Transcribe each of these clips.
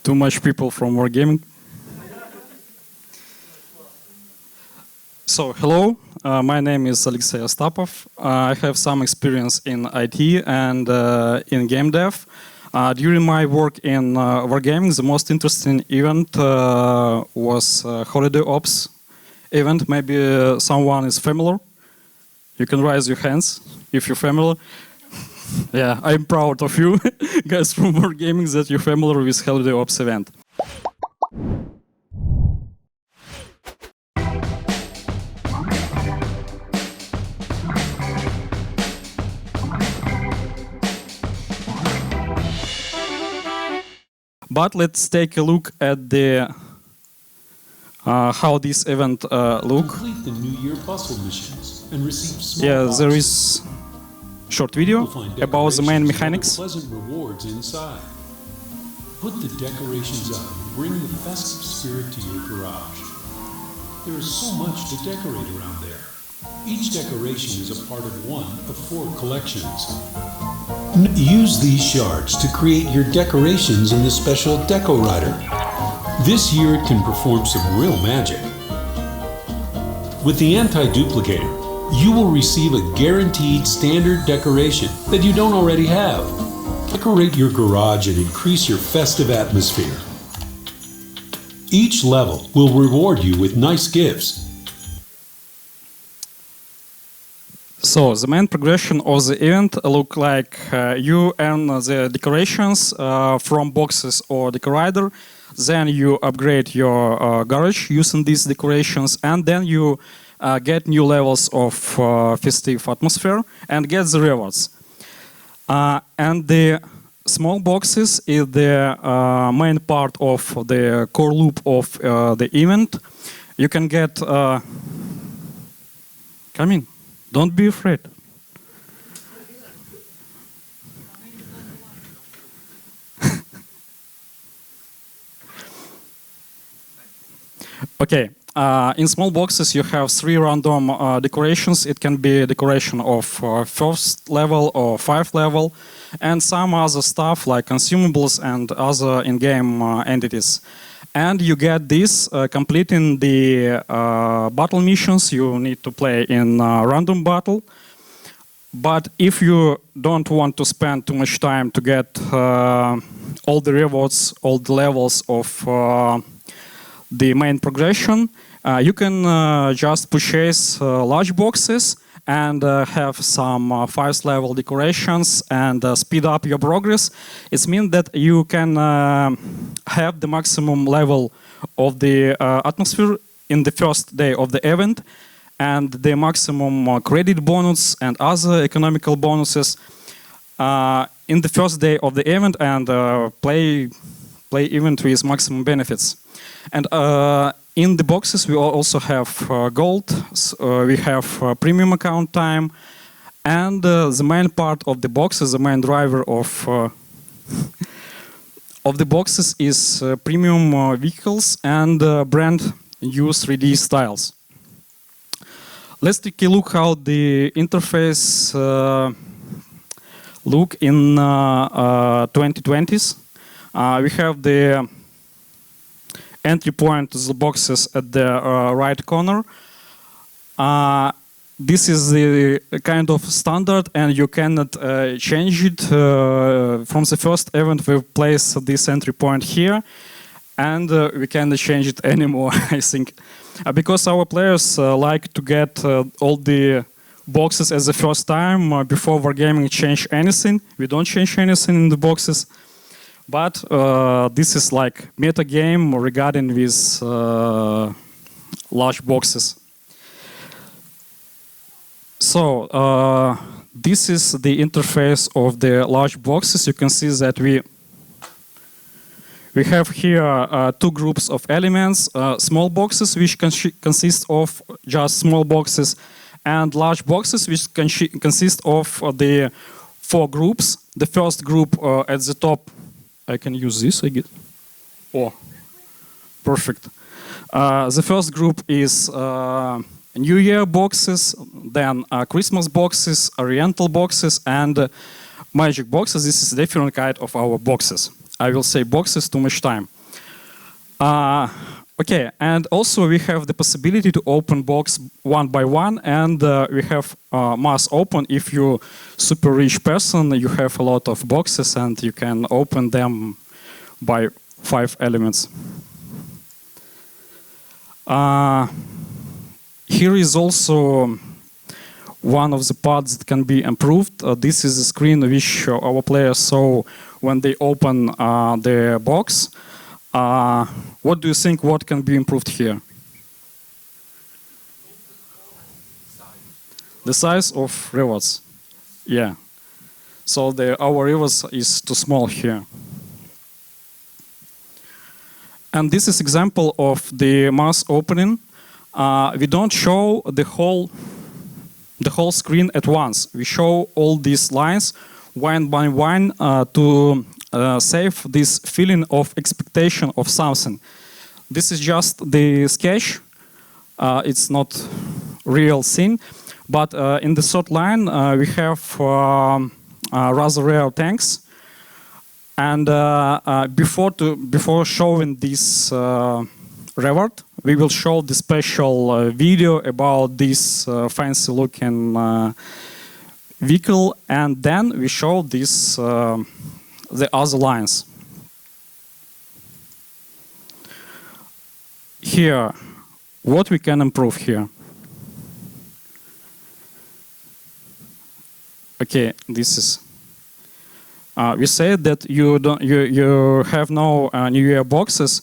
too much people from Wargaming. So, hello, my name is Alexey Astapov. I have some experience in IT and in game dev. During my work in Wargaming, the most interesting event was Holiday Ops event. Maybe someone is familiar. You can raise your hands if you're familiar. Yeah, I'm proud of you guys from Wargaming that you're familiar with Holiday Ops event. But let's take a look at the how this event look. Complete the New Year bustle missions and receive small There is short video about the main mechanics. Pleasant rewards inside. Put the decorations up and bring the festive spirit to your garage. There is so much to decorate around there. Each decoration is a part of one of 4 collections. Use these shards to create your decorations in the special Deco Rider. This year it can perform some real magic. With the anti-duplicator, you will receive a guaranteed standard decoration that you don't already have. Decorate your garage and increase your festive atmosphere. Each level will reward you with nice gifts. So the main progression of the event look like you earn the decorations from boxes or Deco-Rider, then you upgrade your garage using these decorations, and then you get new levels of festive atmosphere and get the rewards. And the small boxes is the main part of the core loop of the event. You can get... come in. Don't be afraid. Okay, in small boxes you have 3 random decorations. It can be a decoration of 1st level or 5th level, and some other stuff like consumables and other in-game entities. And you get this completing the battle missions. You need to play in random battle. But if you don't want to spend too much time to get all the rewards, all the levels of the main progression, you can just purchase large boxes and have some 5th level decorations and speed up your progress. It means that you can have the maximum level of the atmosphere in the first day of the event, and the maximum credit bonus and other economical bonuses in the first day of the event, and play event with maximum benefits. And in the boxes we also have gold, we have premium account time, and the main part of the boxes, the main driver of the boxes is premium vehicles and brand new 3D styles. Let's take a look how the interface look in 2020s. We have the entry point to the boxes at the right corner. This is the kind of standard, and you cannot change it. From the first event we place this entry point here, and we cannot change it anymore, I think. Because our players like to get all the boxes as the first time before Wargaming change anything. We don't change anything in the boxes. But this is like meta game regarding with large boxes. So this is the interface of the large boxes. You can see that we have here 2 groups of elements: small boxes, which consist of just small boxes, and large boxes, which consist of the 4 groups. The first group at the top. I can use this, I guess. Oh, perfect. The first group is New Year boxes, then Christmas boxes, Oriental boxes, and Magic boxes. This is a different kind of our boxes. I will say boxes too much time. Okay, and also we have the possibility to open box one by one, and we have mass open. If you're super rich person, you have a lot of boxes and you can open them by 5 elements. Here is also one of the parts that can be improved. This is a screen which our players saw when they open the box. What do you think? What can be improved here? The size of rewards. Yeah. So our rewards is too small here. And this is example of the mass opening. We don't show the whole screen at once. We show all these lines one by one to save this feeling of expectation of something. This is just the sketch. It's not real scene. But in the third line, we have rather rare tanks. And before showing this reward, we will show the special video about this fancy looking vehicle, and then we show this the other lines. Here, what we can improve here? Okay, this is. We said that you have no New Year boxes,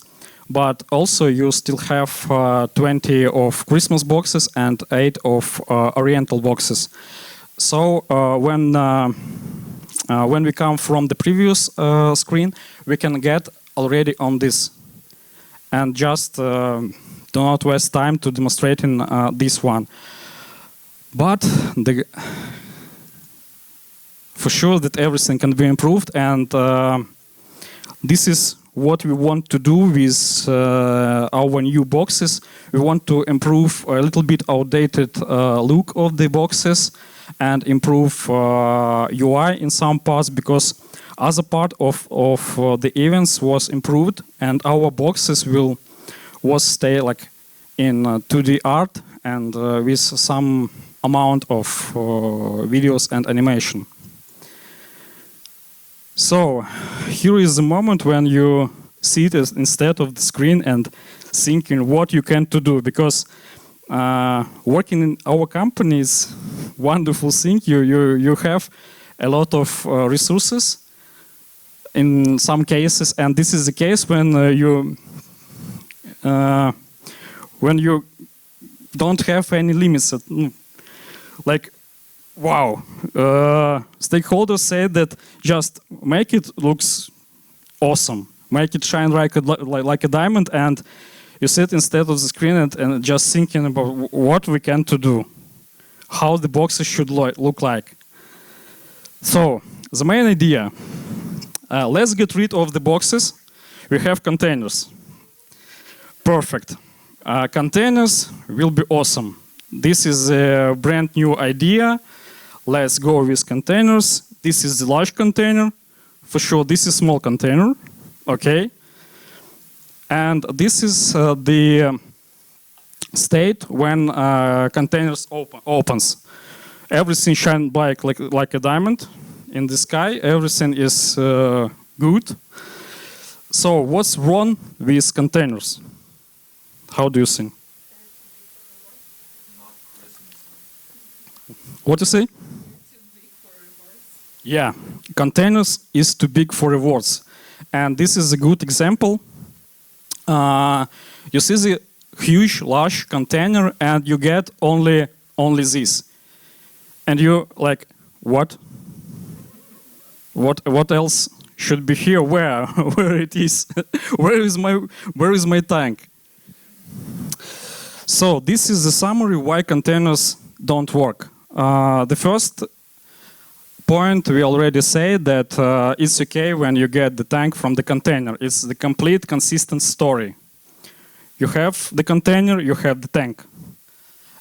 but also you still have 20 of Christmas boxes and 8 of Oriental boxes. So when we come from the previous screen, we can get already on this, and just do not waste time to demonstrating this one. But for sure that everything can be improved, and this is what we want to do with our new boxes. We want to improve a little bit outdated look of the boxes and improve UI in some parts, because other part of the events was improved, and our boxes will stay like in 2D art and with some amount of videos and animation. So here is the moment when you see it instead of the screen and thinking what you can to do, because working in our company is wonderful thing. You have a lot of resources in some cases, and this is the case when you don't have any limits. Like, wow, stakeholders say that just make it looks awesome, make it shine like a diamond, and you sit instead of the screen and just thinking about what we can to do, how the boxes should look like. So the main idea, let's get rid of the boxes. We have containers. Perfect. Containers will be awesome. This is a brand new idea. Let's go with containers. This is the large container. For sure, this is small container. Okay. And this is the state when containers opens. Everything shines like a diamond in the sky. Everything is good. So what's wrong with containers? How do you think? What do you say? Yeah, containers is too big for rewards. And this is a good example. You see the huge, large container, and you get only this. And you like, what? What else should be here? Where? Where it is? Where is my tank? So this is the summary why containers don't work. The first point, we already say that it's okay when you get the tank from the container. It's the complete, consistent story. You have the container, you have the tank.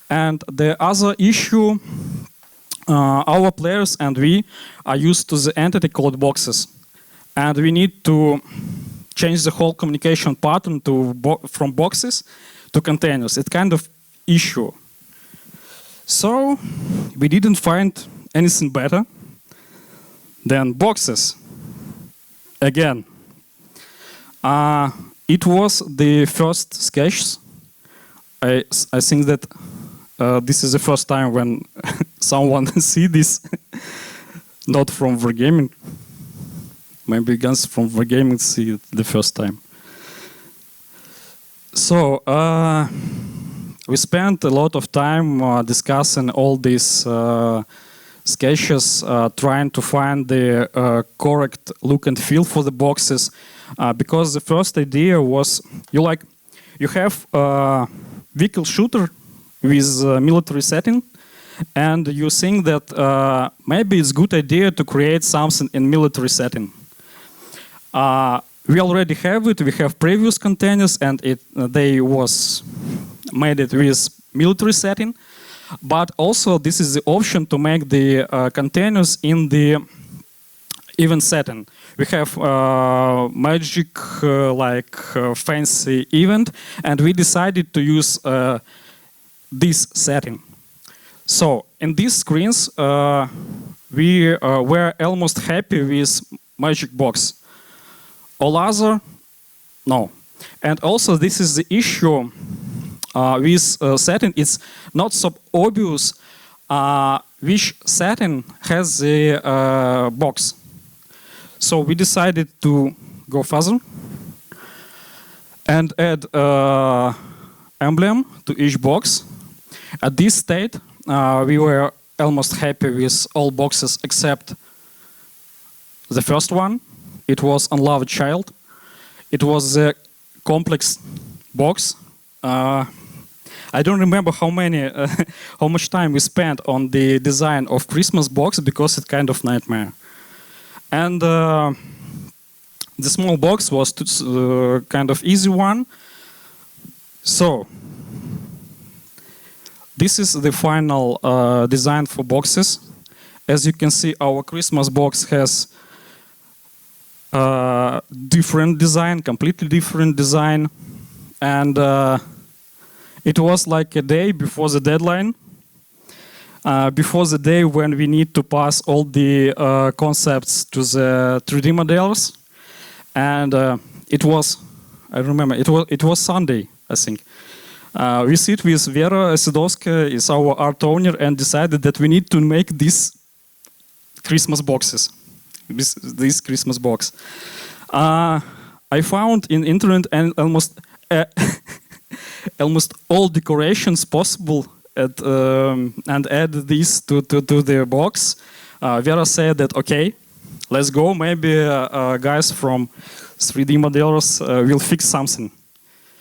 And the other issue, our players and we are used to the entity called boxes. And we need to change the whole communication pattern from boxes to containers. It's kind of issue. So we didn't find anything better than boxes. Again, it was the first sketch. I think that this is the first time when someone see this, not from Wargaming. Maybe guys from Wargaming see it the first time. So we spent a lot of time discussing all these sketches, trying to find the correct look and feel for the boxes, because the first idea was you have a vehicle shooter with a military setting, and you think that maybe it's a good idea to create something in military setting. We already have it. We have previous containers, and they was made it with military setting. But also, this is the option to make the containers in the event setting. We have magic, fancy event, and we decided to use this setting. So in these screens, we were almost happy with magic box. All other, no. And also, this is the issue with setting. It's not so obvious which setting has the box. So we decided to go further and add emblem to each box. At this state, we were almost happy with all boxes except the first one. It was Unloved Child. It was a complex box. I don't remember how much time we spent on the design of Christmas box, because it's kind of nightmare. And the small box was kind of easy one. So this is the final design for boxes. As you can see, our Christmas box has different design, completely different design. And it was like a day before the deadline, before the day when we need to pass all the concepts to the 3D modelers. And it was, I remember, it was Sunday, I think. We sit with Vera Sidowska, is our art owner, and decided that we need to make these Christmas boxes. This Christmas box. I found in internet and almost all decorations possible and add this to the box. Vera said that, okay, let's go. Maybe guys from 3D modelers will fix something.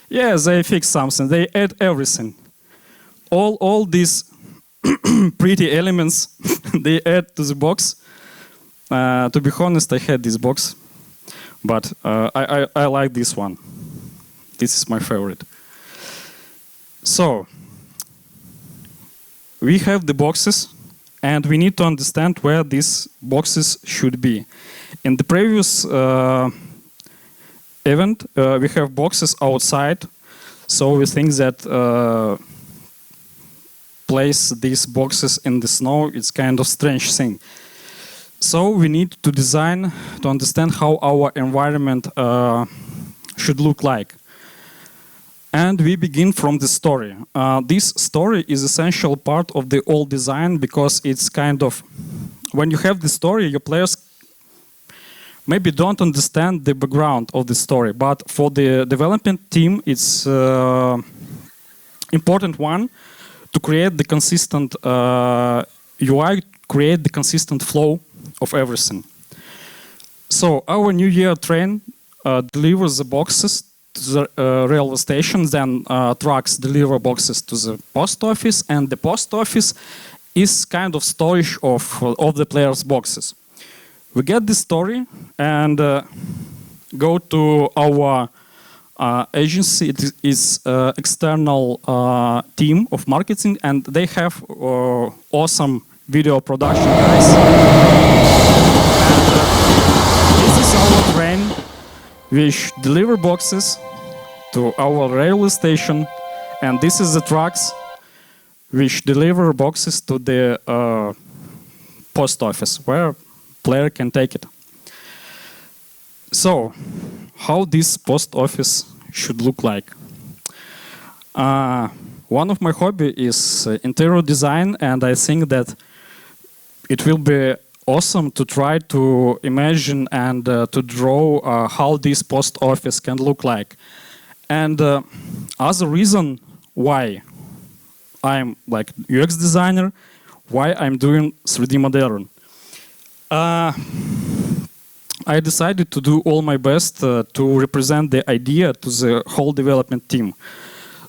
Yeah, they fix something. They add everything. All these pretty elements they add to the box. To be honest, I had this box, but I like this one. This is my favorite. So we have the boxes, and we need to understand where these boxes should be. In the previous event, we have boxes outside, so we think that place these boxes in the snow, it's kind of strange thing. So we need to design to understand how our environment should look like. And we begin from the story. This story is essential part of the whole design, because it's kind of, when you have the story, your players maybe don't understand the background of the story, but for the development team, it's important one to create the consistent UI, create the consistent flow of everything. So our New Year train delivers the boxes to the railway station, then trucks deliver boxes to the post office, and the post office is kind of storage of the players' boxes. We get the story and go to our agency. It is external team of marketing, and they have awesome video production guys. And this is our train which deliver boxes to our railway station, and this is the trucks which deliver boxes to the post office where player can take it. So, how this post office should look like? One of my hobby is interior design, and I think that it will be awesome to try to imagine and to draw how this post office can look like. And other reason why I'm like UX designer, why I'm doing 3D modeling. I decided to do all my best to represent the idea to the whole development team.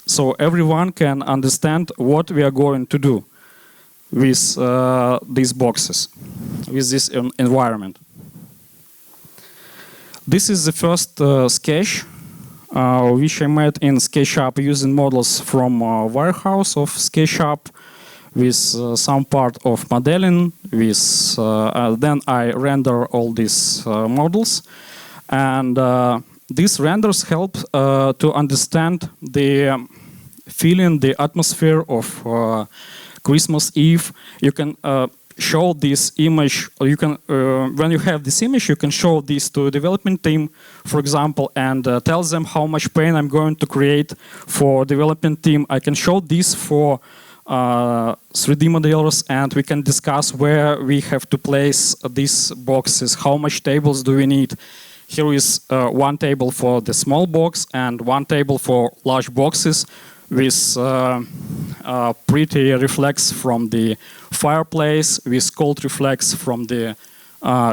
So everyone can understand what we are going to do with these boxes, with this environment. This is the first sketch which I made in SketchUp using models from warehouse of SketchUp with some part of modeling. With then I render all these models, and these renders help to understand the feeling, the atmosphere of Christmas Eve. You can show this image, or you can, when you have this image, you can show this to a development team, for example, and tell them how much pain I'm going to create for development team. I can show this for 3D modelers, and we can discuss where we have to place these boxes, how much tables do we need. Here is one table for the small box and one table for large boxes with pretty reflex from the fireplace, with cold reflex from the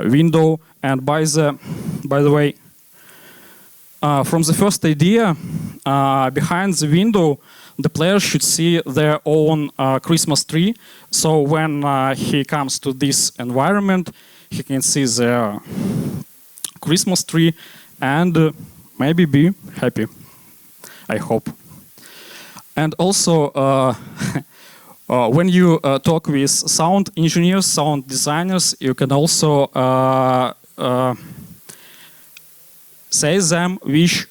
window. And by the way, from the first idea, behind the window, the player should see their own Christmas tree. So when he comes to this environment, he can see their Christmas tree and maybe be happy, I hope. And also, when you talk with sound engineers, sound designers, you can also say them which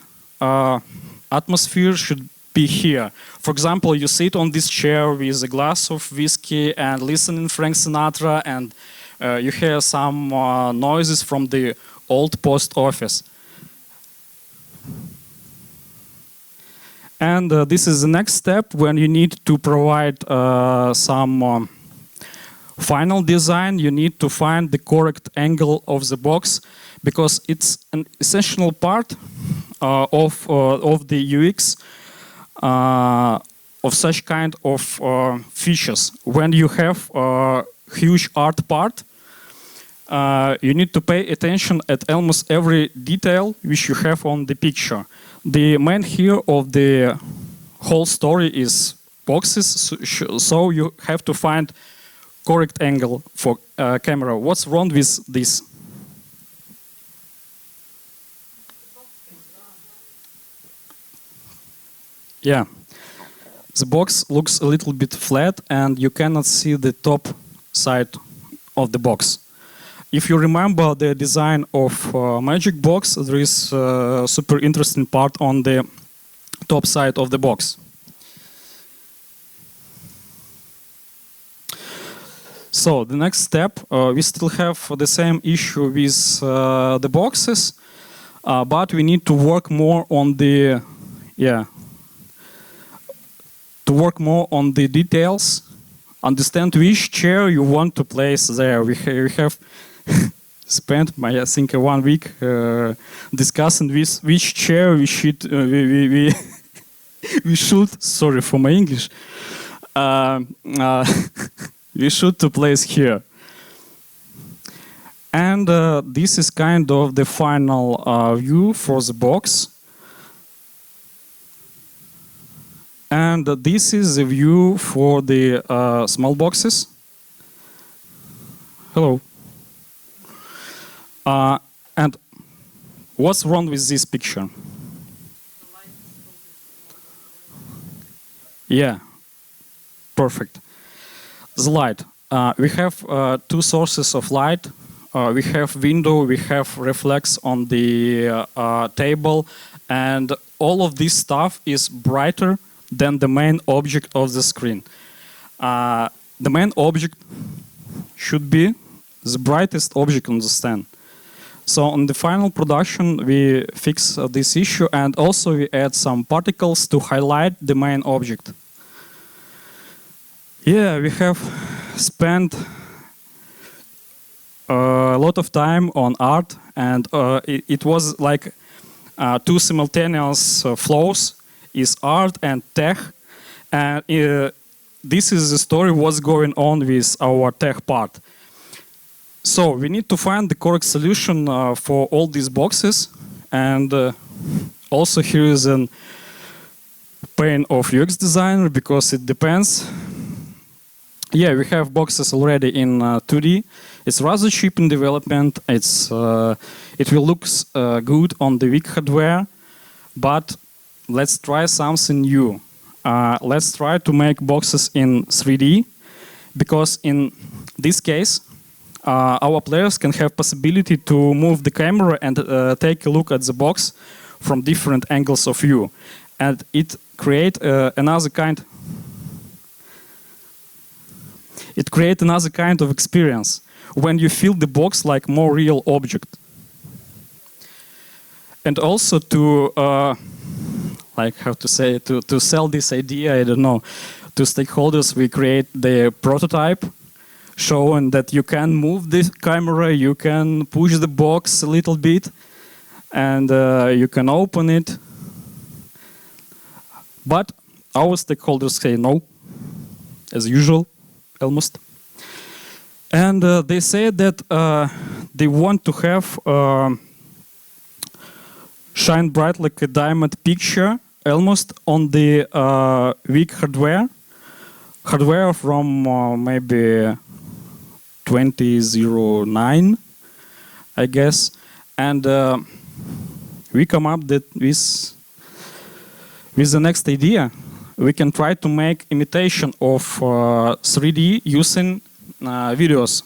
atmosphere should be here. For example, you sit on this chair with a glass of whiskey and listening Frank Sinatra, and you hear some noises from the old post office. And this is the next step when you need to provide some final design. You need to find the correct angle of the box, because it's an essential part of the UX of such kind of features. When you have a huge art part, you need to pay attention at almost every detail which you have on the picture. The main hero of the whole story is boxes, so you have to find correct angle for camera. What's wrong with this? Yeah, the box looks a little bit flat and you cannot see the top side of the box. If you remember the design of Magic Box, there is a super interesting part on the top side of the box. So the next step, we still have the same issue with the boxes, but we need to work more on the, details. Understand which chair you want to place there. We have spent, I think, 1 week discussing which chair we should we should. Sorry for my English. We should to place here. And this is kind of the final view for the box. And this is the view for the small boxes. Hello. And what's wrong with this picture? Yeah, perfect. The light. We have two sources of light we have window, we have reflex on the table, and all of this stuff is brighter than the main object of the screen. The main object should be the brightest object on the stand. So on the final production, we fix this issue, and also we add some particles to highlight the main object. Yeah, we have spent a lot of time on art, and it was like two simultaneous flows, is art and tech. And this is the story what's going on with our tech part. So we need to find the correct solution for all these boxes. And also here is a pain of UX designer, because it depends. Yeah, we have boxes already in 2D. It's rather cheap in development. It will look good on the weak hardware, but let's try something new. Let's try to make boxes in 3D, because in this case, our players can have possibility to move the camera and take a look at the box from different angles of view, and it create another kind. It creates another kind of experience when you feel the box like more real object. And also to, like how to say, to sell this idea, I don't know, to stakeholders, we create the prototype showing that you can move the camera, you can push the box a little bit, and you can open it. But our stakeholders say no, as usual. Almost. And they say that they want to have shine bright like a diamond picture almost on the weak hardware from maybe 2009, I guess. And we come up with the next idea. We can try to make imitation of 3D using videos.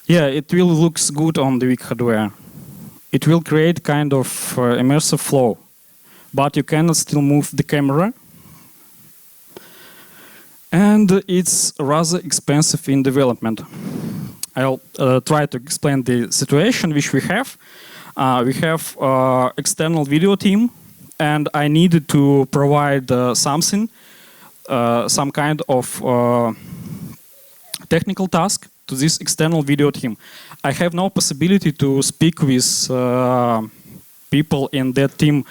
Yeah, it will look good on the weak hardware. It will create kind of immersive flow, but you cannot still move the camera. And it's rather expensive in development. I'll try to explain the situation which we have. We have external video team, and I needed to provide something, some kind of technical task to this external video team. I have no possibility to speak with people in that team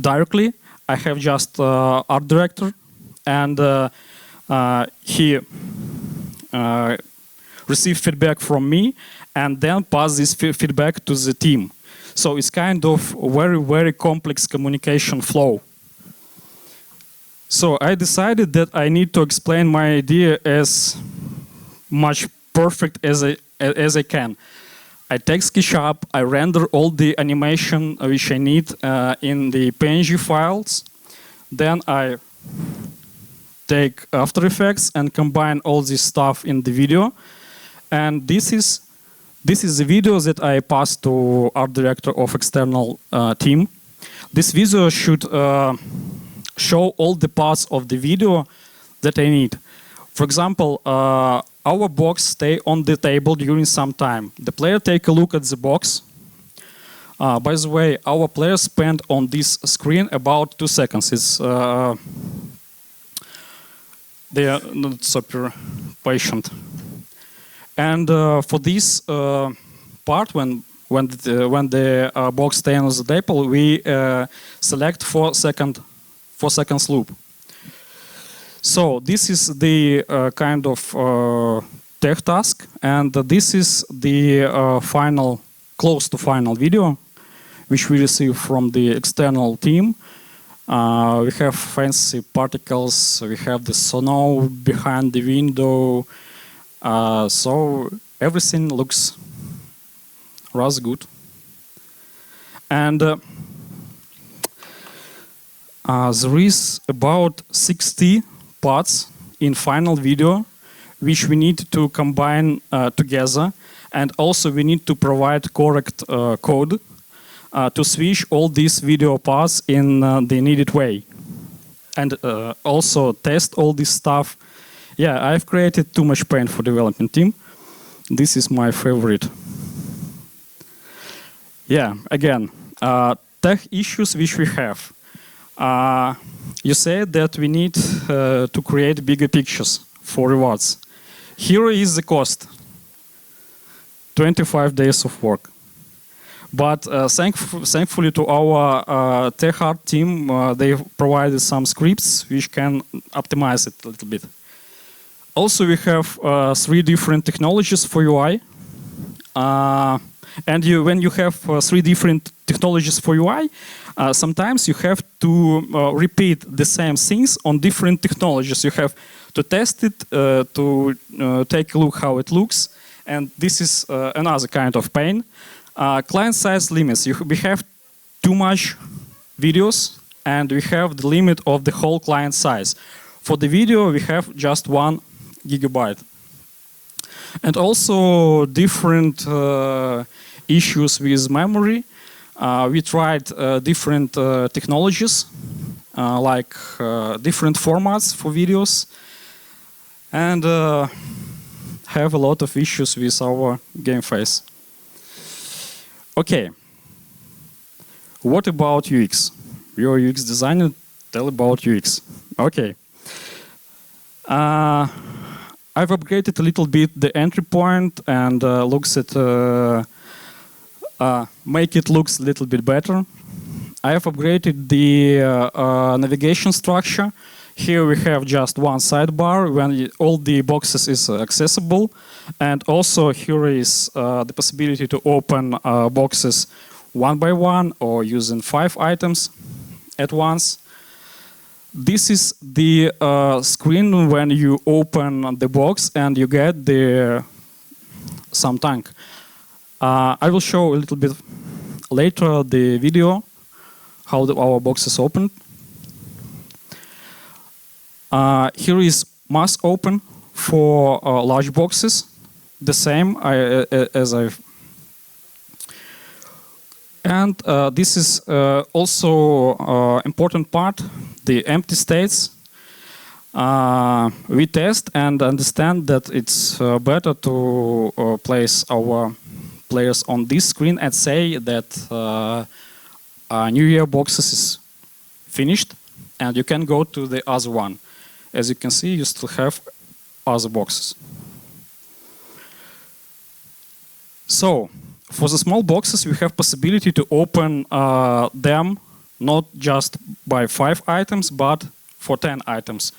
directly. I have just art director, and he received feedback from me, and then pass this feedback to the team. So it's kind of very, very complex communication flow. So I decided that I need to explain my idea as much perfect as I can. I take SketchUp, I render all the animation which I need in the PNG files. Then I take After Effects and combine all this stuff in the video. And this is the video that I passed to art director of external team. This video should show all the parts of the video that I need. For example, our box stay on the table during some time. The player take a look at the box. By the way, our players spend on this screen about 2 seconds. It's they are not super patient. And for this part, when the box stays on the table, we select 4 seconds loop. So this is the kind of tech task, and this is the final, close to final video, which we receive from the external team. We have fancy particles, we have the snow behind the window, so everything looks rather good. And there is about 60 parts in final video which we need to combine together, and also we need to provide correct code to switch all these video paths in the needed way, and also test all this stuff. Yeah, I've created too much pain for development team. This is my favorite. Yeah, again, tech issues which we have. You said that we need to create bigger pictures for rewards. Here is the cost. 25 days of work. But thankfully to our tech art team, they provided some scripts which can optimize it a little bit. Also, we have 3 different technologies for UI. And when you have 3 different technologies for UI, sometimes you have to repeat the same things on different technologies. You have to test it, to take a look how it looks. And this is another kind of pain. Client size limits. We have too much videos, and we have the limit of the whole client size. For the video, we have just 1 gigabyte. And also different issues with memory. We tried different technologies, like different formats for videos, and have a lot of issues with our game face. Okay, what about UX? You're a UX designer, tell about UX. Okay. I've upgraded a little bit the entry point and looks at make it looks a little bit better. I have upgraded the navigation structure. Here we have just one sidebar when all the boxes is accessible, and also here is the possibility to open boxes one by one or using 5 items at once. This is the screen when you open the box and you get some tank. I will show a little bit later the video how our box is opened. Here is mass open for large boxes, the same as I've. And this is also important part, the empty states. We test and understand that it's better to place our players on this screen and say that New Year boxes is finished and you can go to the other one. As you can see, you still have other boxes. So, for the small boxes, we have possibility to open them not just by 5 items, but for 10 items.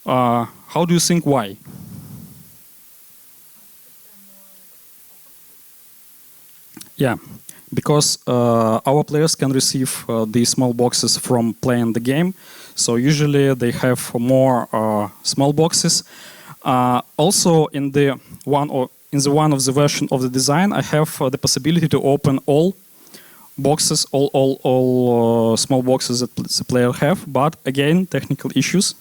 How do you think why? Yeah, because our players can receive these small boxes from playing the game. So usually they have more small boxes. Also, in the one of the version of the design, I have the possibility to open all boxes, all small boxes that the player have. But again, technical issues.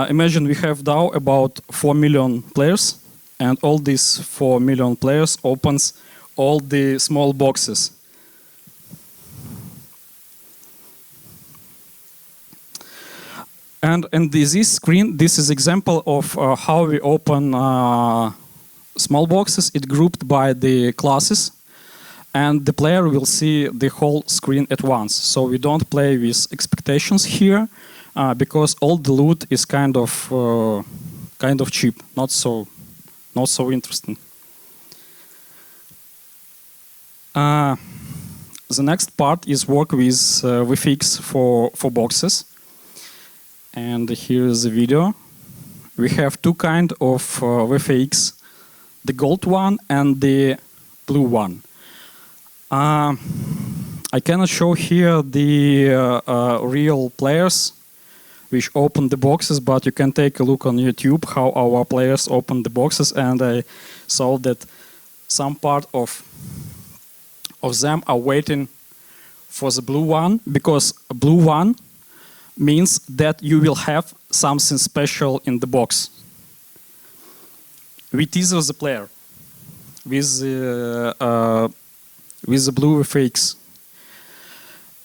Imagine we have now about 4 million players, and all these 4 million players opens all the small boxes. And in this screen, this is example of how we open small boxes. It grouped by the classes, and the player will see the whole screen at once. So we don't play with expectations here, because all the loot is kind of cheap, not so interesting. The next part is work with VFX for boxes. And here is the video. We have 2 kinds of VFX, the gold one and the blue one. I cannot show here the real players which open the boxes, but you can take a look on YouTube how our players open the boxes, and I saw that some part of them are waiting for the blue one, because a blue one means that you will have something special in the box. we teaser the player with the blue FX.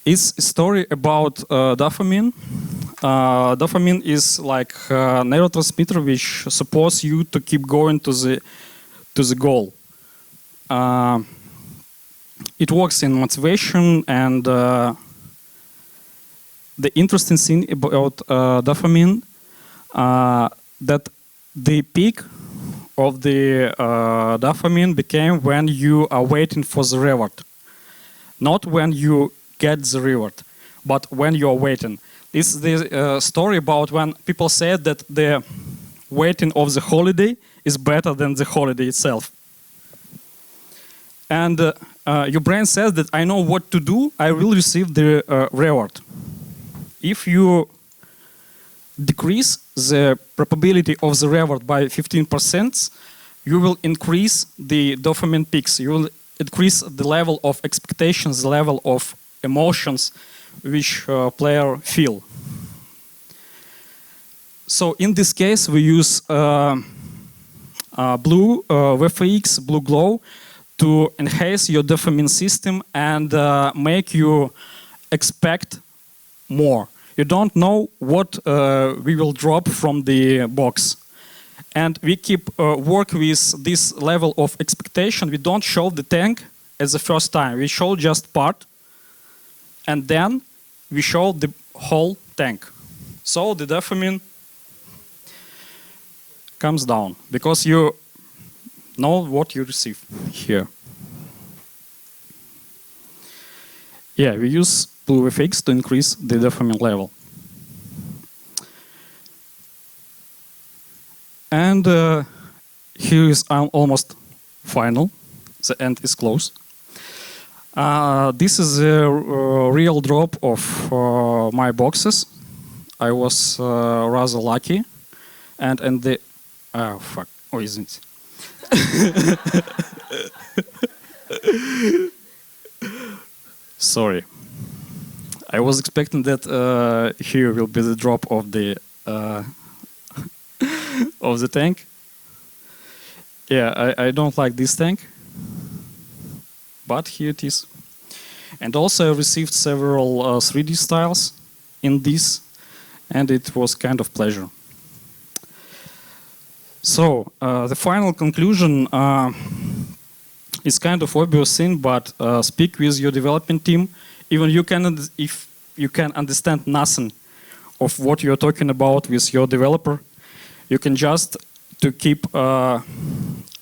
It's a story about dopamine. Dopamine is like a neurotransmitter which supports you to keep going to the goal. It works in motivation, and the interesting thing about dopamine that the peak of the dopamine became when you are waiting for the reward, not when you get the reward, but when you are waiting. This is the story about when people said that the waiting of the holiday is better than the holiday itself. And your brain says that I know what to do, I will receive the reward. If you decrease the probability of the reward by 15%, you will increase the dopamine peaks. You will increase the level of expectations, the level of emotions which player feel. So in this case, we use blue VFX, blue glow, to enhance your dopamine system and make you expect more. You don't know what we will drop from the box. And we keep work with this level of expectation. We don't show the tank as the first time. We show just part, and then we show the whole tank. So the dopamine comes down because you know what you receive here. Yeah, we use blue FX to increase the dopamine level. And here is almost final. The end is close. This is a real drop of my boxes. I was rather lucky. And the... Oh, fuck. Oh, isn't it? Sorry. I was expecting that here will be the drop of the tank. Yeah, I don't like this tank, but here it is. And also I received several 3D styles in this, and it was kind of pleasure. So the final conclusion is kind of obvious thing, but speak with your development team. Even if you can understand nothing of what you're talking about with your developer, you can just to keep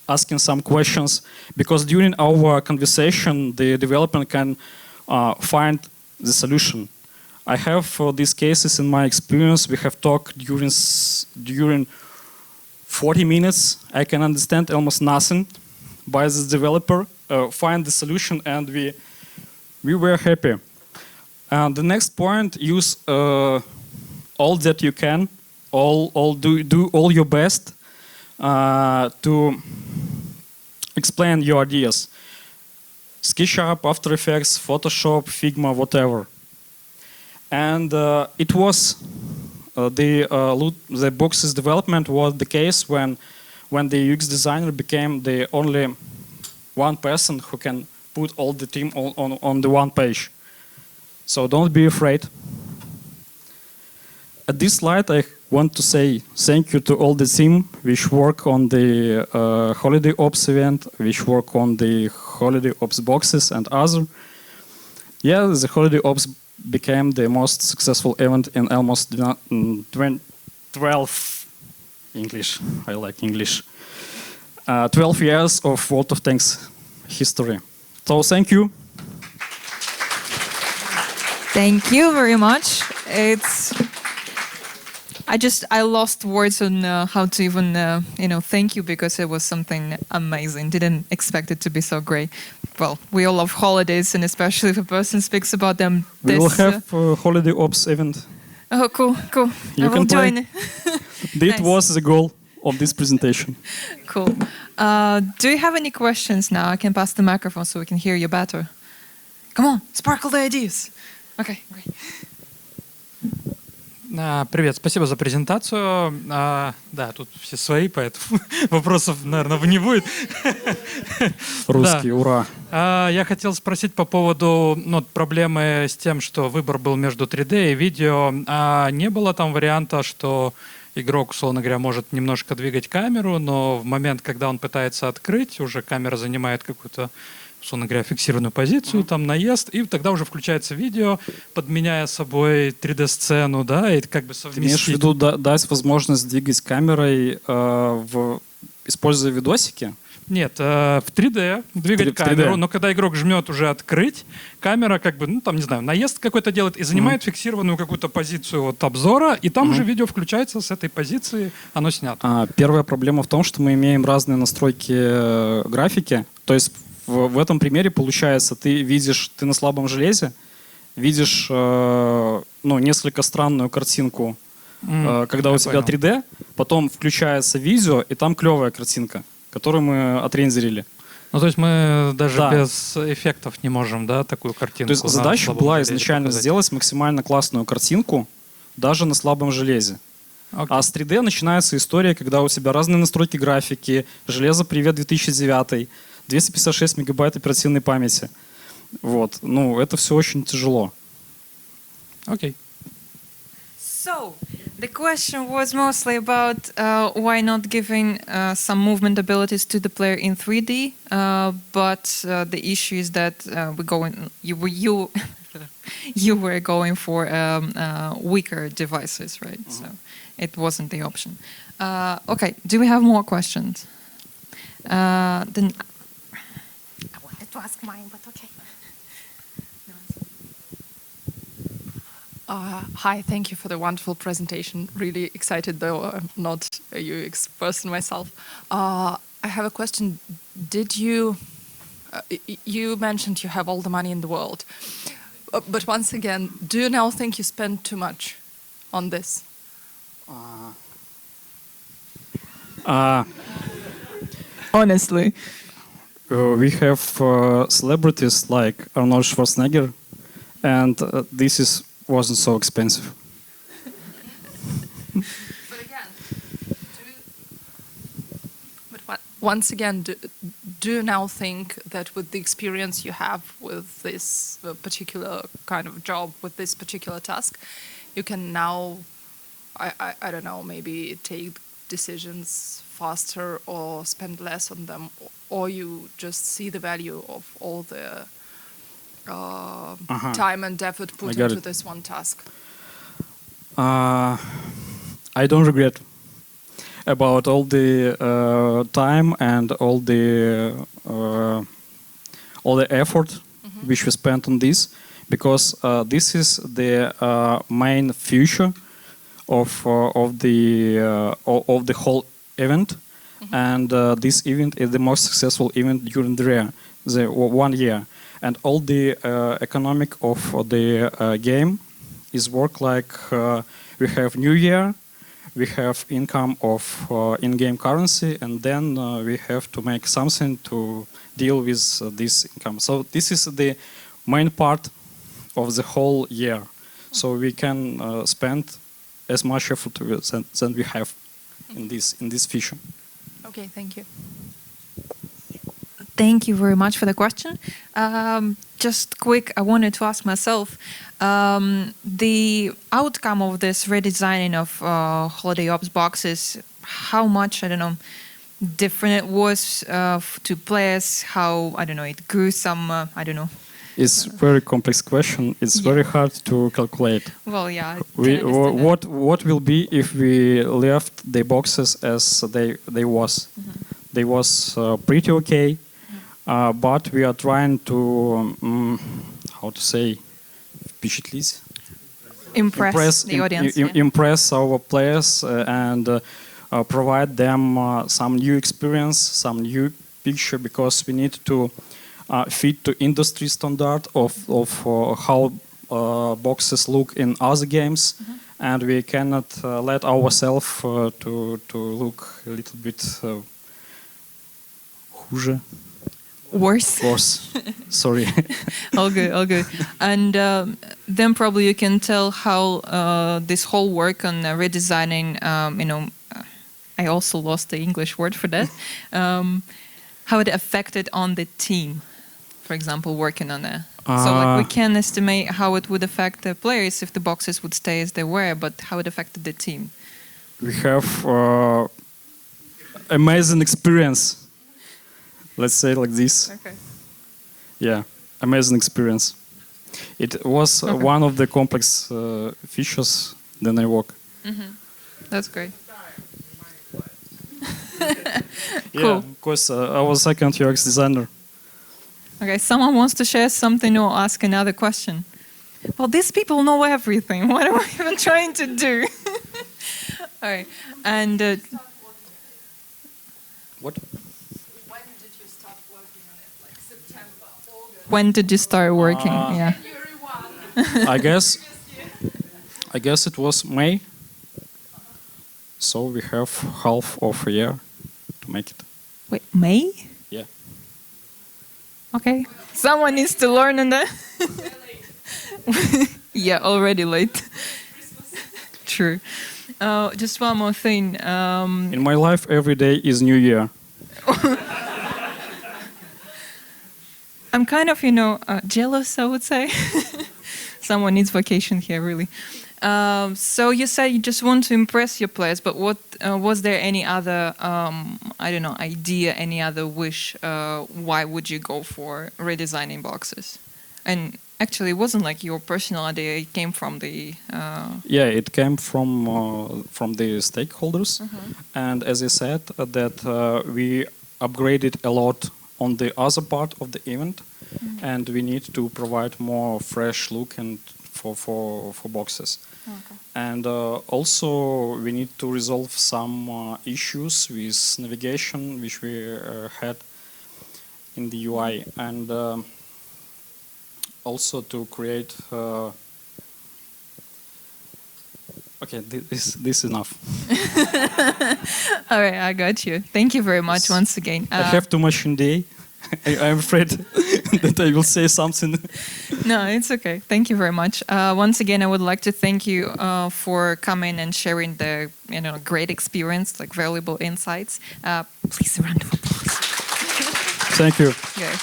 asking some questions, because during our conversation, the developer can find the solution. I have for these cases in my experience, we have talked during 40 minutes. I can understand almost nothing by the developer, find the solution, and we were happy. And the next point, use all that you can, do all your best to explain your ideas. SketchUp, After Effects, Photoshop, Figma, whatever. And it was the box's development was the case when the UX designer became the only one person who can put all the team on the one page. So don't be afraid. At this slide, I want to say thank you to all the team which work on the Holiday Ops event, which work on the Holiday Ops boxes and other. Yeah, the Holiday Ops became the most successful event in almost 12 English. I like English. 12 years of World of Tanks history. So thank you. Thank you very much. I lost words on how to even thank you, because it was something amazing. Didn't expect it to be so great. Well, we all love holidays, and especially if a person speaks about them. We will have a Holiday Ops event. Oh, cool. You I will can join. That was the goal of this presentation. Cool. Do you have any questions now? I can pass the microphone so we can hear you better. Come on, sparkle the ideas. Okay, great. Привет, спасибо за презентацию. Да, тут все свои, поэтому вопросов, наверное, не будет. Русский, Да. ура. Я хотел спросить по поводу проблемы с тем, что выбор был между 3D и видео. Не было там варианта, что игрок, условно говоря, может немножко двигать камеру, но в момент, когда он пытается открыть, уже камера занимает какую-то, условно говоря, фиксированную позицию, там наезд, и тогда уже включается видео, подменяя собой 3D-сцену, да, и как бы совместить. Ты имеешь в виду дать возможность двигать камерой, используя видосики? Нет, в 3D двигать камеру, 3D. но когда игрок жмет уже открыть, камера как бы, ну там, не знаю, наезд какой-то делает и занимает фиксированную какую-то позицию вот обзора, и там уже видео включается с этой позиции, оно снято. Первая проблема в том, что мы имеем разные настройки графики. То есть в этом примере получается, ты на слабом железе видишь несколько странную картинку, когда у тебя 3D, потом включается видео, и там клевая картинка, которую мы отрендерили. Ну, то есть мы даже без эффектов не можем, да, такую картинку. То есть задача была изначально сделать максимально классную картинку даже на слабом железе. А с 3D начинается история, когда у тебя разные настройки графики, железо «Привет 2009», 256 мегабайт оперативной памяти. Вот. Ну, это все очень тяжело. Окей. So, the question was mostly about why not giving some movement abilities to the player in 3D, but the issue is that you were going for weaker devices, right? So it wasn't the option. Okay, do we have more questions? Then I wanted to ask mine, but okay. Hi, thank you for the wonderful presentation. Really excited, though I'm not a UX person myself. I have a question. Did you mentioned you have all the money in the world, but once again, do you now think you spend too much on this? Honestly. We have celebrities like Arnold Schwarzenegger, and this wasn't so expensive. But again, once again, do you now think that with the experience you have with this particular kind of job, with this particular task, you can now, I don't know, maybe take decisions faster or spend less on them, or you just see the value of all the time and effort put into this one task? I don't regret about all the time and all the effort which we spent on this, because this is the main feature of the whole event, and this event is the most successful event during the 1 year. And all the economic of the game is work like we have New Year, we have income of in-game currency, and then we have to make something to deal with this income. So this is the main part of the whole year. So we can spend as much effort than we have in this feature. Okay, thank you. Thank you very much for the question. Just quick, I wanted to ask myself, the outcome of this redesigning of Holiday Ops boxes, how much, I don't know, different it was to players, how, I don't know, it grew some, I don't know. It's a very complex question. It's very hard to calculate. Well, yeah. What will be if we left the boxes as they was? They was pretty okay. But we are trying to, how to say, impress the audience. Impress our players and provide them some new experience, some new picture, because we need to fit to industry standard of how boxes look in other games, and we cannot let ourselves to look a little bit хуже. Worse. Worse. Sorry. All good, all good. And then probably you can tell how this whole work on redesigning, I also lost the English word for that, how it affected on the team, for example, working on it. So like we can estimate how it would affect the players if the boxes would stay as they were, but how it affected the team. We have amazing experience. Let's say like this. Okay. Yeah, amazing experience. It was one of the complex features that I work. That's great. Yeah, Cool. because I was second UX designer. Okay, someone wants to share something or ask another question. Well, these people know everything. What am I even trying to do? All right, and What? When did you start working on it? Like September, August? when did you start working? Yeah. February 1. I guess it was May. So we have half of a year to make it. Wait, May? Yeah. Okay. Someone needs to learn on that. Yeah, already late. True. Just one more thing. In my life, every day is New Year. I'm kind of, jealous, I would say. Someone needs vacation here, really. So you said you just want to impress your players, but what was there any other, idea, any other wish? Why would you go for redesigning boxes? And actually, it wasn't like your personal idea; it came from the. Yeah, it came from the stakeholders, and as I said, that we upgraded a lot on the other part of the event, and we need to provide more fresh look and for boxes. Okay. And also we need to resolve some issues with navigation which we had in the UI, and also to create. Okay, this is enough. All right, I got you. Thank you very much once again. I have too much in the I'm afraid that I will say something. No, it's okay. Thank you very much. Once again, I would like to thank you for coming and sharing the great experience, like valuable insights. Please, a round of applause. Thank you. Yeah.